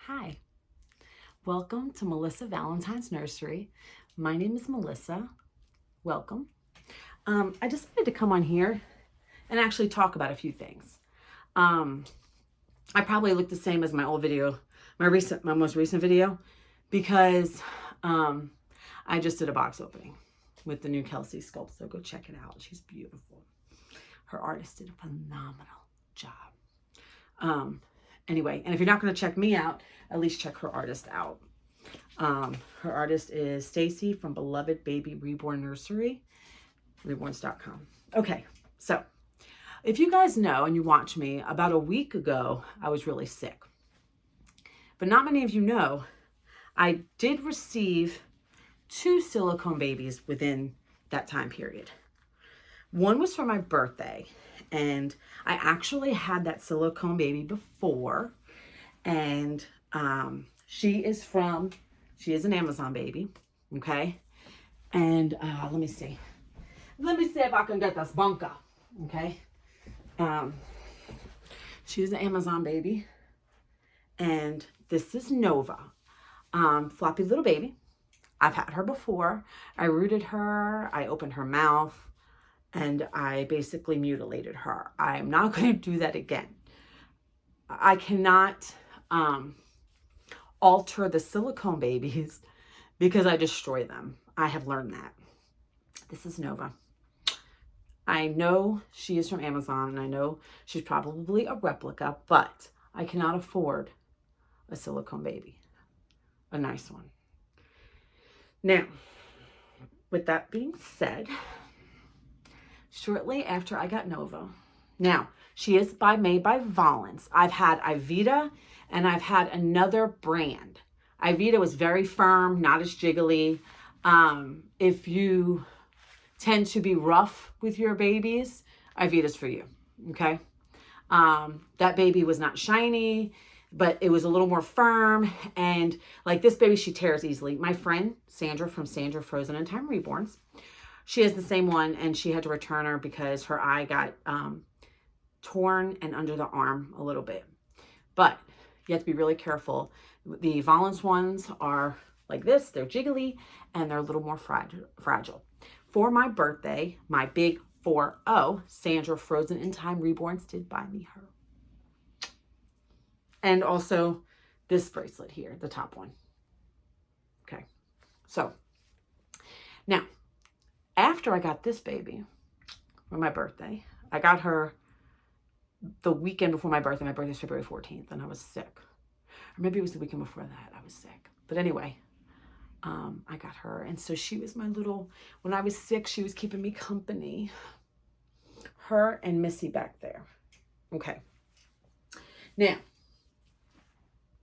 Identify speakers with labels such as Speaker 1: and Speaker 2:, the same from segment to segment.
Speaker 1: Hi, welcome to Melissa Valentine's Nursery. My name is Melissa. Welcome. I just wanted to come on here and actually talk about a few things. I probably look the same as my old video, my most recent video, because I just did a box opening with the new Kelsey sculpt, so go check it out. She's beautiful. Her artist did a phenomenal job. Anyway, and if you're not going to check me out, at least check her artist out. Her artist is Stacy from Beloved Baby Reborn Nursery, reborns.com. Okay, so if you guys know and you watch me, about a week ago, I was really sick. But not many of you know, I did receive 2 silicone babies within that time period. One was for my birthday, and I actually had that silicone baby before, and she is an Amazon baby, okay? And let me see if I can get this bunker, okay? She's an Amazon baby, and this is Nova, floppy little baby. I've had her before. I rooted her, I opened her mouth, and I basically mutilated her. I'm not going to do that again. I cannot alter the silicone babies because I destroy them. I have learned that. This is Nova. I know she is from Amazon, and I know she's probably a replica, but I cannot afford a silicone baby, a nice one. Now, with that being said, shortly after I got Nova, now she is made by Volans. I've had Ivita and I've had another brand. Ivita was very firm, not as jiggly. If you tend to be rough with your babies, Ivita's for you, okay? That baby was not shiny, but it was a little more firm. And like this baby, she tears easily. My friend, Sandra from Sandra Frozen in Time Reborns, she has the same one, and she had to return her because her eye got torn and under the arm a little bit. But you have to be really careful. The Volans ones are like this. They're jiggly, and they're a little more fragile. For my birthday, my big 4-0, Sandra Frozen in Time Reborns did buy me her. And also this bracelet here, the top one. Okay, so now, after I got this baby for my birthday, I got her the weekend before my birthday. My birthday is February 14th, and I was sick. Or maybe it was the weekend before that. I was sick. But anyway, I got her. And so she was my little, when I was sick, she was keeping me company. Her and Missy back there. Okay. Now,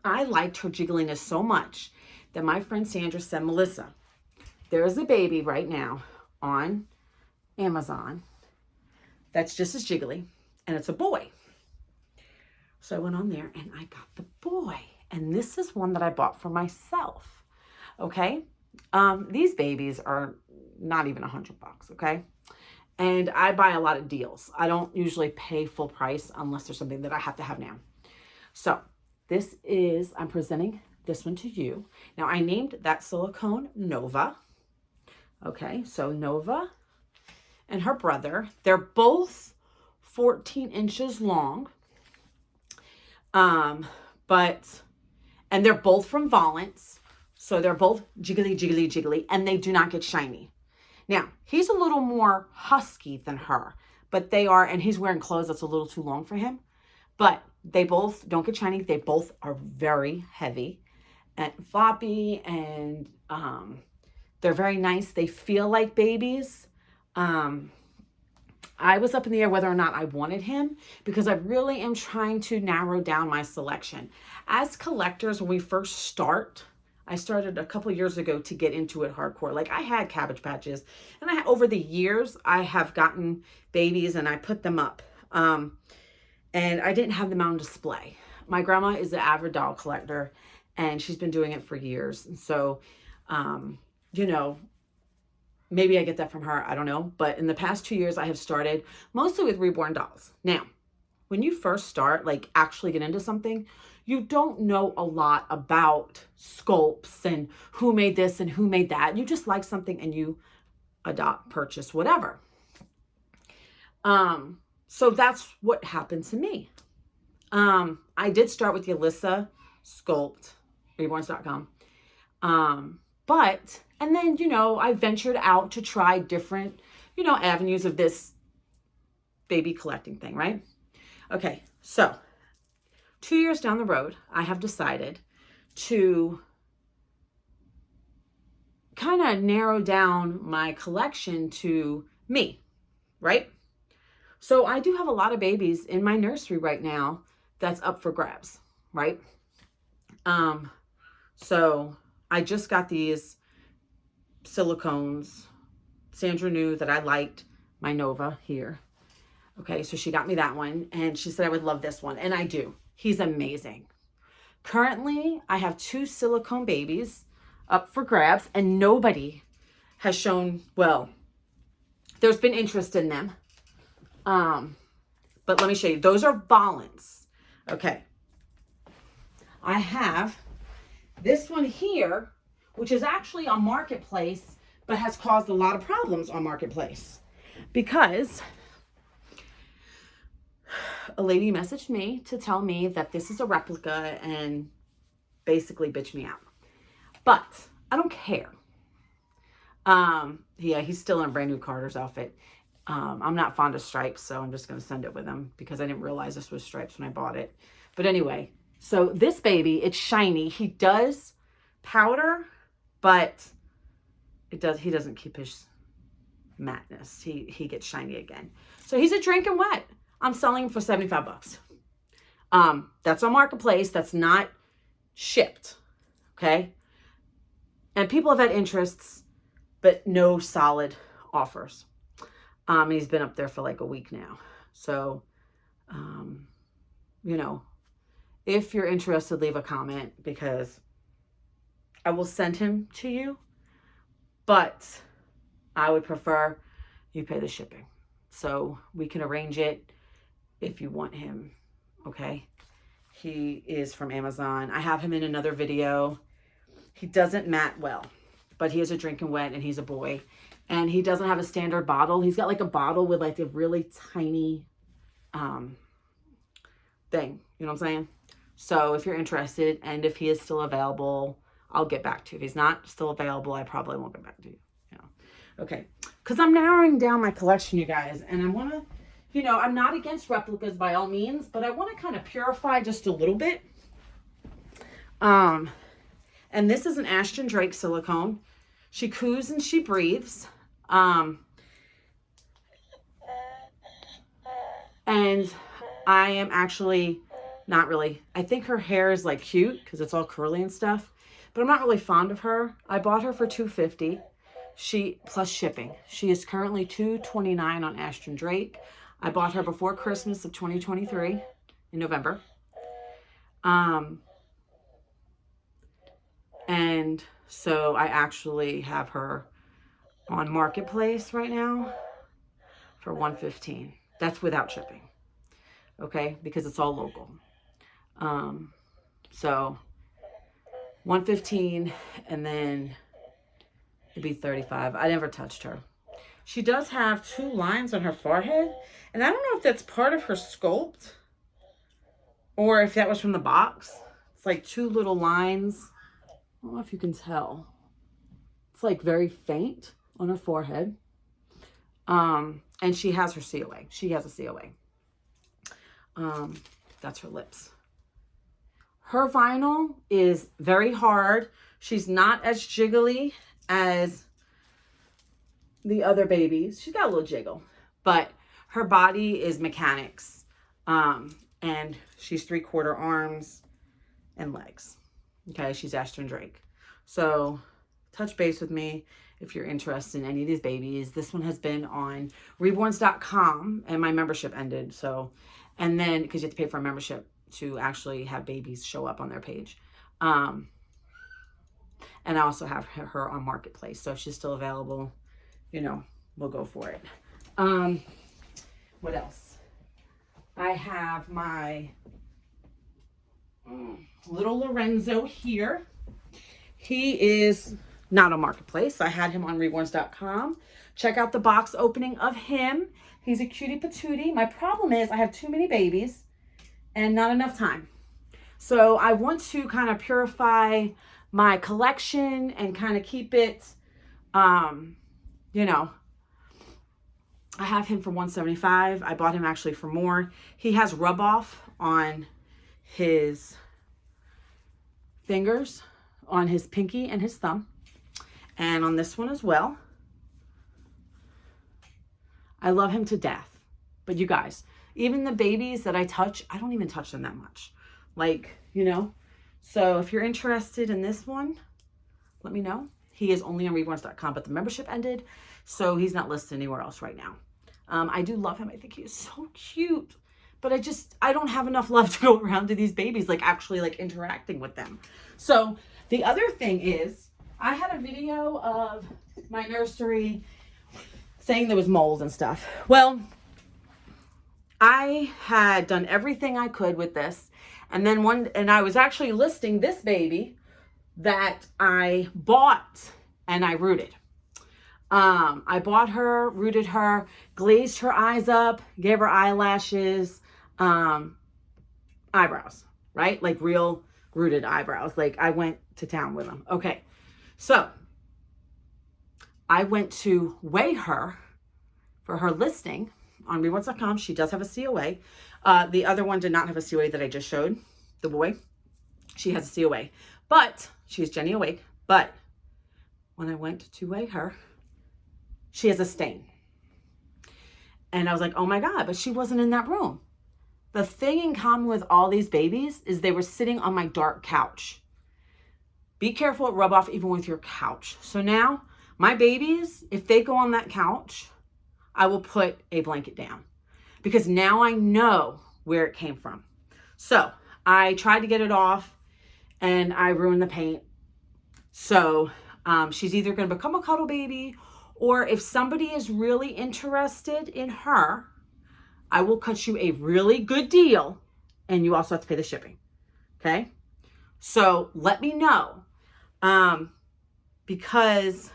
Speaker 1: I liked her jiggliness so much that my friend Sandra said, Melissa, there's a baby right now on Amazon that's just as jiggly, and it's a boy. So I went on there and I got the boy, and this is one that I bought for myself. Okay, these babies are not even $100, okay? And I buy a lot of deals. I don't usually pay full price unless there's something that I have to have now. So I'm presenting this one to you. Now, I named that silicone Nova. Okay, so Nova and her brother, they're both 14 inches long. And they're both from Volans. So they're both jiggly, jiggly, jiggly, and they do not get shiny. Now, he's a little more husky than her, but they are, and he's wearing clothes that's a little too long for him, but they both don't get shiny. They both are very heavy and floppy, and they're very nice. They feel like babies. I was up in the air whether or not I wanted him because I really am trying to narrow down my selection. As collectors, when we first start, I started a couple years ago to get into it hardcore. Like I had Cabbage Patches, and over the years, I have gotten babies and I put them up. And I didn't have them on display. My grandma is an avid doll collector, and she's been doing it for years. And so, you know, maybe I get that from her. I don't know. But in the past 2 years, I have started mostly with reborn dolls. Now, when you first start, like actually get into something, you don't know a lot about sculpts and who made this and who made that. You just like something and you adopt, purchase, whatever. So that's what happened to me. I did start with the Alyssa Sculpt, reborns.com. And then, you know, I ventured out to try different, you know, avenues of this baby collecting thing, right? Okay, so 2 years down the road, I have decided to kind of narrow down my collection to me, right? So I do have a lot of babies in my nursery right now that's up for grabs, right? So I just got these silicones. Sandra knew that I liked my Nova here. Okay, so she got me that one, and she said I would love this one, and I do. He's amazing. Currently, I have 2 Silicone Babies up for grabs, and nobody has shown, well, there's been interest in them. But let me show you. Those are Volants. Okay. I have this one here, which is actually on Marketplace, but has caused a lot of problems on Marketplace because a lady messaged me to tell me that this is a replica and basically bitch me out. But I don't care. Yeah, he's still in a brand new Carter's outfit. I'm not fond of stripes, so I'm just going to send it with him because I didn't realize this was stripes when I bought it. But anyway, so this baby, it's shiny. He does powder, but he doesn't keep his mattness. He gets shiny again. So he's a drinking wet. I'm selling him for $75. That's on Marketplace. That's not shipped. Okay. And people have had interests, but no solid offers. He's been up there for like a week now. So, you know, if you're interested, leave a comment because I will send him to you, but I would prefer you pay the shipping. So we can arrange it if you want him. Okay. He is from Amazon. I have him in another video. He doesn't mat well, but he is a drinking wet and he's a boy. And he doesn't have a standard bottle. He's got like a bottle with like a really tiny thing. You know what I'm saying? So if you're interested and if he is still available, I'll get back to you. If he's not still available, I probably won't get back to you. You know? Okay. Because I'm narrowing down my collection, you guys. And I want to, you know, I'm not against replicas by all means, but I want to kind of purify just a little bit. And this is an Ashton Drake silicone. She coos and she breathes. And I am actually not really, I think her hair is like cute because it's all curly and stuff, but I'm not really fond of her. I bought her for $250. She plus shipping. She is currently $229 on Ashton Drake. I bought her before Christmas of 2023 in November. And so I actually have her on Marketplace right now for $115. That's without shipping. Okay, because it's all local. So $115 and then it'd be $35. I never touched her. She does have 2 lines on her forehead, and I don't know if that's part of her sculpt or if that was from the box. It's like 2 little lines. I don't know if you can tell. It's like very faint on her forehead. And she has her COA. She has a COA. That's her lips. Her vinyl is very hard. She's not as jiggly as the other babies. She's got a little jiggle, but her body is mechanics. And she's 3/4 arms and legs. Okay, she's Ashton Drake. So touch base with me if you're interested in any of these babies. This one has been on reborns.com and my membership ended. So, and then because you have to pay for a membership to actually have babies show up on their page. And I also have her on Marketplace. So if she's still available, you know, we'll go for it. What else? I have my little Lorenzo here. He is not on Marketplace. I had him on reborns.com. Check out the box opening of him. He's a cutie patootie. My problem is I have too many babies and not enough time. So I want to kind of purify my collection and kind of keep it, you know, I have him for $175. I bought him actually for more. He has rub off on his fingers, on his pinky and his thumb, and on this one as well. I love him to death. But you guys, even the babies that I touch, I don't even touch them that much. Like, you know. So if you're interested in this one, let me know. He is only on reborns.com, but the membership ended, so he's not listed anywhere else right now. I do love him. I think he is so cute. But I don't have enough love to go around to these babies, like actually like interacting with them. So the other thing is, I had a video of my nursery saying there was mold and stuff. Well, I had done everything I could with this. And then I was actually listing this baby that I bought and I rooted. I bought her, rooted her, glazed her eyes up, gave her eyelashes, eyebrows, right? Like real rooted eyebrows. Like I went to town with them. Okay. So I went to weigh her for her listing on reborns.com. She does have a COA. The other one did not have a COA that I just showed, the boy. She has a COA, but she's Jenny Awake. But when I went to weigh her, she has a stain. And I was like, oh my God, but she wasn't in that room. The thing in common with all these babies is they were sitting on my dark couch. Be careful at rub off even with your couch. So now my babies, if they go on that couch, I will put a blanket down because now I know where it came from. So I tried to get it off and I ruined the paint. So she's either going to become a cuddle baby, or if somebody is really interested in her, I will cut you a really good deal and you also have to pay the shipping. Okay. So let me know, because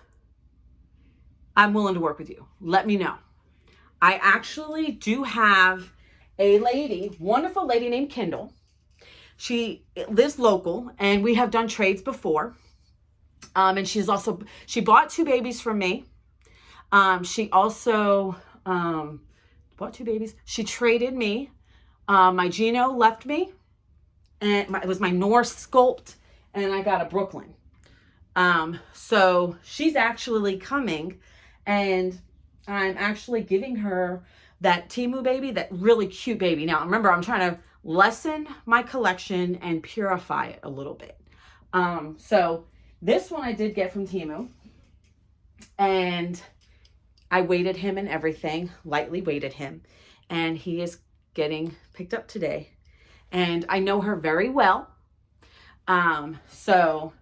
Speaker 1: I'm willing to work with you. Let me know. I actually do have a lady, wonderful lady named Kendall. She lives local and we have done trades before. And she bought 2 babies from me. She also bought 2 babies. She traded me. My Gino left me. And it was my Norse sculpt. And I got a Brooklyn. So she's actually coming. And I'm actually giving her that Temu baby, that really cute baby. Now, remember, I'm trying to lessen my collection and purify it a little bit. So this one I did get from Temu. And I weighted him and everything, lightly weighted him. And he is getting picked up today. And I know her very well. So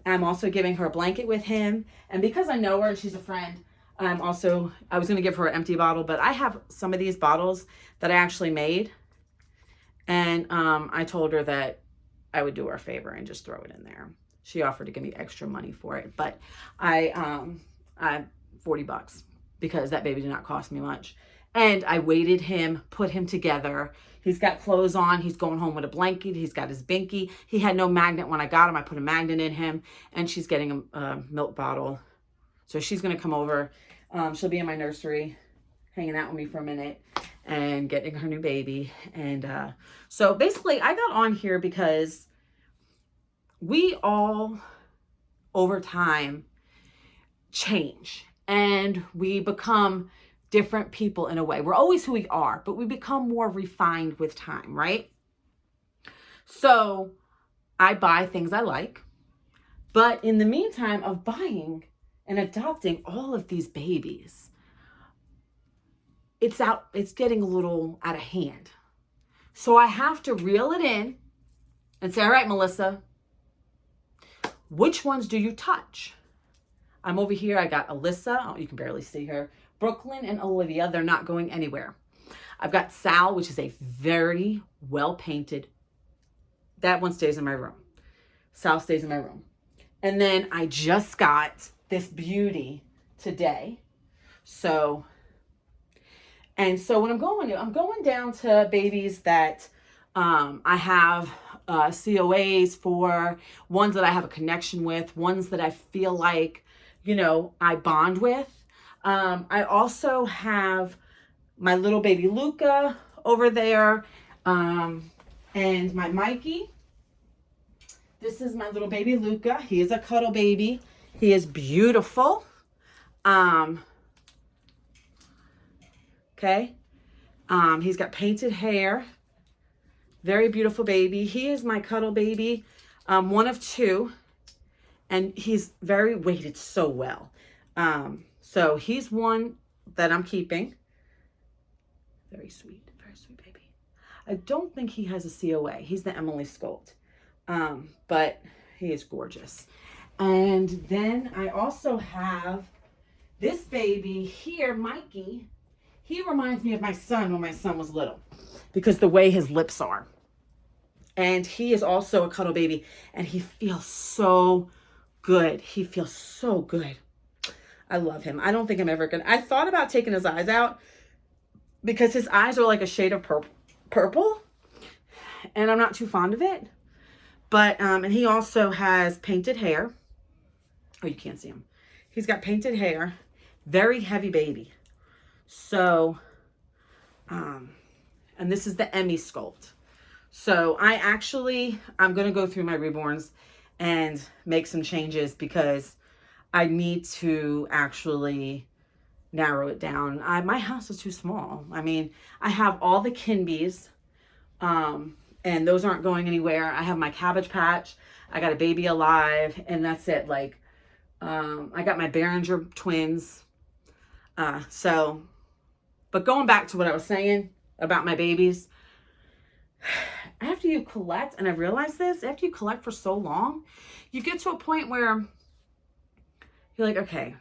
Speaker 1: I'm also giving her a blanket with him. And because I know her and she's a friend, I was going to give her an empty bottle, but I have some of these bottles that I actually made. And I told her that I would do her a favor and just throw it in there. She offered to give me extra money for it, but I $40 because that baby did not cost me much. And I weighted him, put him together. He's got clothes on. He's going home with a blanket. He's got his binky. He had no magnet when I got him. I put a magnet in him, and she's getting a milk bottle. So she's going to come over. She'll be in my nursery hanging out with me for a minute and getting her new baby. And so basically I got on here because we all over time change and we become different people in a way. We're always who we are, but we become more refined with time, right? So I buy things I like, but in the meantime of buying and adopting all of these babies, it's getting a little out of hand. So I have to reel it in and say, all right, Melissa, which ones do you touch? I'm over here. I got Alyssa. Oh, you can barely see her. Brooklyn and Olivia. They're not going anywhere. I've got Sal, which is a very well-painted, That one stays in my room. Sal stays in my room. And then I just got this beauty today. So when I'm going down to babies that I have COAs for, ones that I have a connection with, ones that I feel like, I bond with. I also have my little baby Luca over there, and my Mikey. This is my little baby Luca. He is a cuddle baby. He is beautiful. Okay. He's got painted hair. Very beautiful baby. He is my cuddle baby. One of two. And he's very weighted so well. So he's one that I'm keeping. Very sweet baby. I don't think he has a COA. He's the Emily Sculpt. But he is gorgeous. And then I also have this baby here, Mikey. He reminds me of my son when my son was little because the way his lips are. And he is also a cuddle baby, and he feels so good. He feels so good. I love him. I don't think I'm ever gonna. I thought about taking his eyes out because his eyes are like a shade of purple, and I'm not too fond of it. But, and he also has painted hair. Oh, you can't see him. He's got painted hair. Very heavy baby. So, and this is the Emmy Sculpt. So I'm going to go through my reborns and make some changes because I need to actually narrow it down. My house is too small. I mean, I have all the Kinbees, and those aren't going anywhere. I have my Cabbage Patch. I got a Baby Alive, and that's it. Like, I got my Behringer twins. But going back to what I was saying about my babies, after you collect, and I realized this, after you collect for so long, you get to a point where you're like, okay,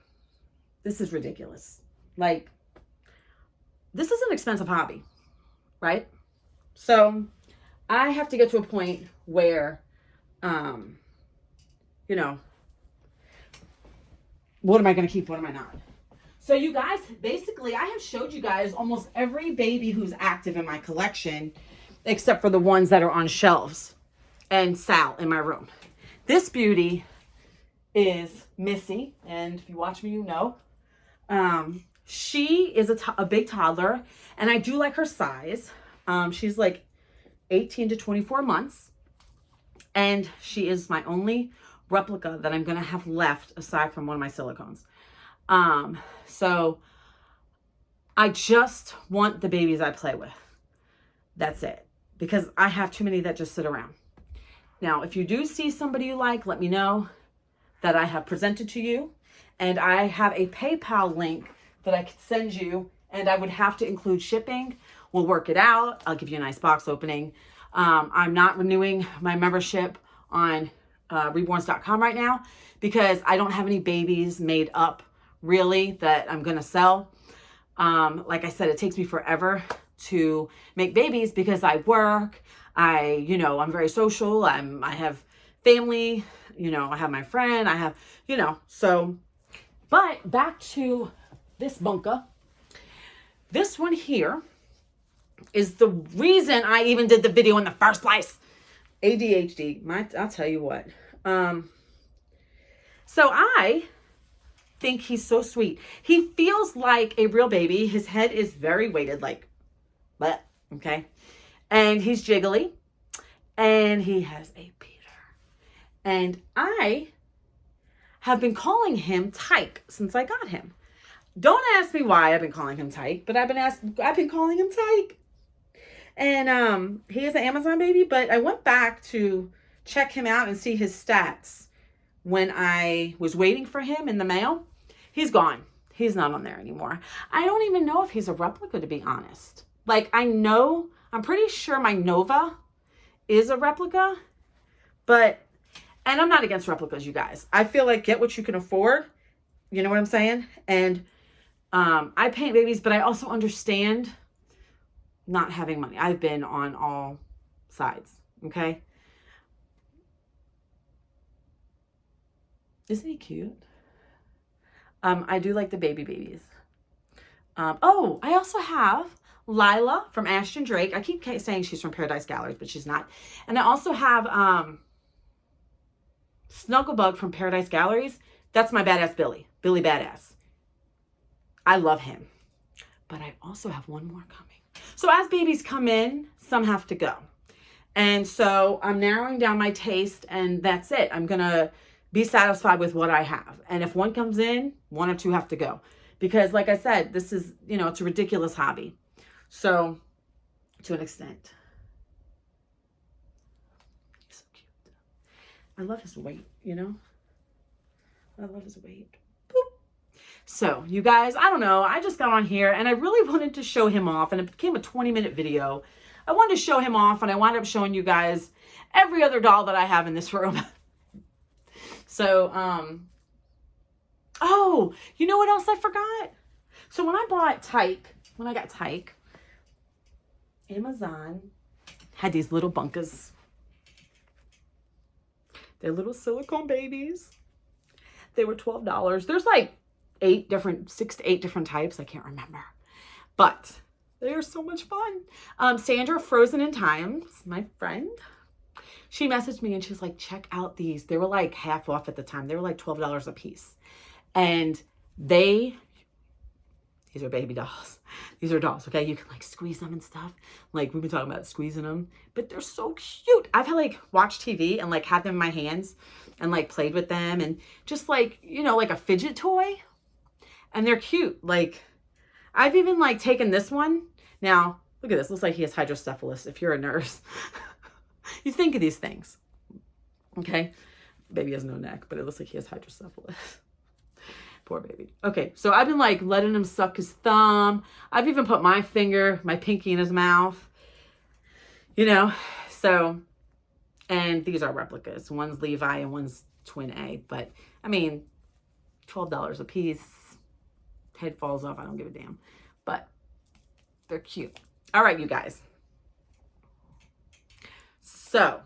Speaker 1: this is ridiculous. Like, this is an expensive hobby, right? So I have to get to a point where, what am I going to keep? What am I not? So you guys, basically, I have showed you guys almost every baby who's active in my collection, except for the ones that are on shelves and Sal in my room. This beauty is Missy, and if you watch me, you know. She is a big toddler, and I do like her size. She's like 18 to 24 months, and she is my only replica that I'm going to have left aside from one of my silicones. So I just want the babies I play with. That's it. Because I have too many that just sit around. Now, if you do see somebody you like, let me know that I have presented to you. And I have a PayPal link that I could send you. And I would have to include shipping. We'll work it out. I'll give you a nice box opening. I'm not renewing my membership on reborns.com right now because I don't have any babies made up really that I'm going to sell. Like I said, it takes me forever to make babies because I work. I'm very social. I have family, I have my friend, I have, so, but back to this bunker. This one here is the reason I even did the video in the first place. ADHD. I'll tell you what. So I think he's so sweet. He feels like a real baby. His head is very weighted, like, but okay. And he's jiggly. And he has a beater. And I have been calling him Tyke since I got him. Don't ask me why I've been calling him Tyke, but I've been calling him Tyke. And he is an Amazon baby, but I went back to check him out and see his stats when I was waiting for him in the mail. He's gone. He's not on there anymore. I don't even know if he's a replica, to be honest. Like, I'm pretty sure my Nova is a replica, and I'm not against replicas, you guys. I feel like get what you can afford. You know what I'm saying? And I paint babies, but I also understand not having money. I've been on all sides, okay? Isn't he cute? I do like the babies. Oh, I also have Lila from Ashton Drake. I keep saying she's from Paradise Galleries, but she's not. And I also have Snugglebug from Paradise Galleries. That's my badass Billy. Billy Badass. I love him. But I also have one more coming. So as babies come in, some have to go. And so I'm narrowing down my taste, and that's it. I'm going to be satisfied with what I have. And if one comes in, one or two have to go. Because like I said, this is, you know, it's a ridiculous hobby. So, to an extent. He's so cute. I love his weight, you know? I love his weight. Boop. So, you guys, I don't know. I just got on here and I really wanted to show him off. And it became a 20-minute video. I wanted to show him off, and I wound up showing you guys every other doll that I have in this room. So, oh, you know what else I forgot? So when I got Tyke, Amazon had these little bunkers. They're little silicone babies. They were $12. There's like 6 to 8 different types. I can't remember. But they are so much fun. Sandra, Frozen in Times, my friend, she messaged me and she was like, check out these. They were like half off at the time. They were like $12 a piece. And these are baby dolls. These are dolls, okay? You can like squeeze them and stuff. Like we've been talking about squeezing them, but they're so cute. I've had like watched TV and like had them in my hands and like played with them and just like, you know, like a fidget toy. And they're cute. Like I've even like taken this one. Now, look at this. Looks like he has hydrocephalus if you're a nurse. You think of these things. Okay? Baby has no neck, but it looks like he has hydrocephalus. Poor baby. Okay, so I've been like letting him suck his thumb. I've even put my pinky in his mouth. You know, so, and these are replicas. One's Levi and one's Twin A. But, I mean, $12 a piece. Head falls off. I don't give a damn. But they're cute. All right, you guys. So,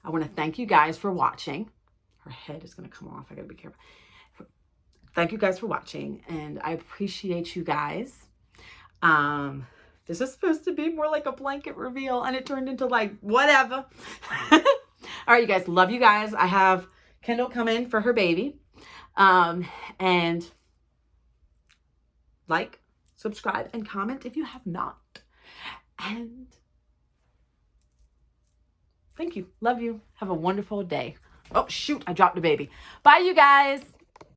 Speaker 1: I want to thank you guys for watching. Her head is going to come off. I got to be careful. Thank you guys for watching, and I appreciate you guys. This is supposed to be more like a blanket reveal, and it turned into like whatever. All right, you guys. Love you guys. I have Kendall come in for her baby. And like, subscribe, and comment if you have not. And thank you. Love you. Have a wonderful day. Oh, shoot. I dropped the baby. Bye, you guys.